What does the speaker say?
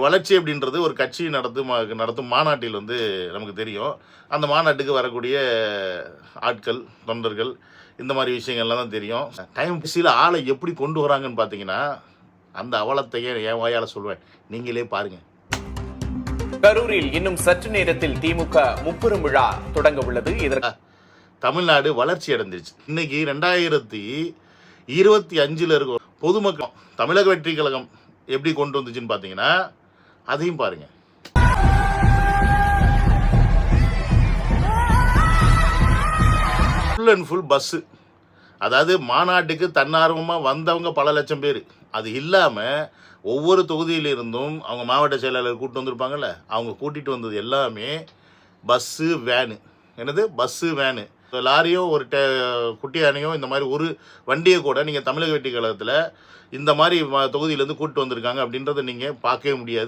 வளர்ச்சி அப்படின்றது ஒரு கட்சி நடத்தும் மாநாட்டில் நமக்கு தெரியும். அந்த மாநாட்டுக்கு வரக்கூடிய ஆட்கள், தொண்டர்கள் இந்த மாதிரி விஷயங்கள்லாம் தான் தெரியும். டைம் சில ஆளை எப்படி கொண்டு வராங்கன்னு பார்த்தீங்கன்னா, அந்த அவலத்தையே என் வாயால் சொல்வேன். நீங்களே பாருங்க. கரூரில் இன்னும் சற்று நேரத்தில் திமுக முப்பெரும் விழா தொடங்க உள்ளது. இதற்கு தமிழ்நாடு வளர்ச்சி அடைஞ்சிருச்சு. இன்னைக்கு 2025 இருக்கும் பொதுமக்கள் தமிழக வெற்றி கழகம் எப்படி கொண்டு வந்துச்சுன்னு பார்த்தீங்கன்னா, அதையும் பாருங்க. Full and full bus. அதாவது மாநாட்டுக்கு தன்னார்வமாக வந்தவங்க பல லட்சம் பேர். அது இல்லாமல் ஒவ்வொரு தொகுதியிலிருந்தும் அவங்க மாவட்ட செயலாளர் கூப்பிட்டு வந்திருப்பாங்கல்ல, அவங்க கூட்டிகிட்டு வந்தது எல்லாமே பஸ்ஸு, வேனு. என்னது பஸ்ஸு, வேனு. லாரியோ ஒரு குட்டி யானையோ இந்த மாதிரி ஒரு வண்டியை கூட நீங்கள் தமிழக வெற்றி கழகத்தில் இந்த மாதிரி தொகுதியிலேருந்து கூப்பிட்டு வந்திருக்காங்க அப்படின்றத நீங்கள் பார்க்கவே முடியாது.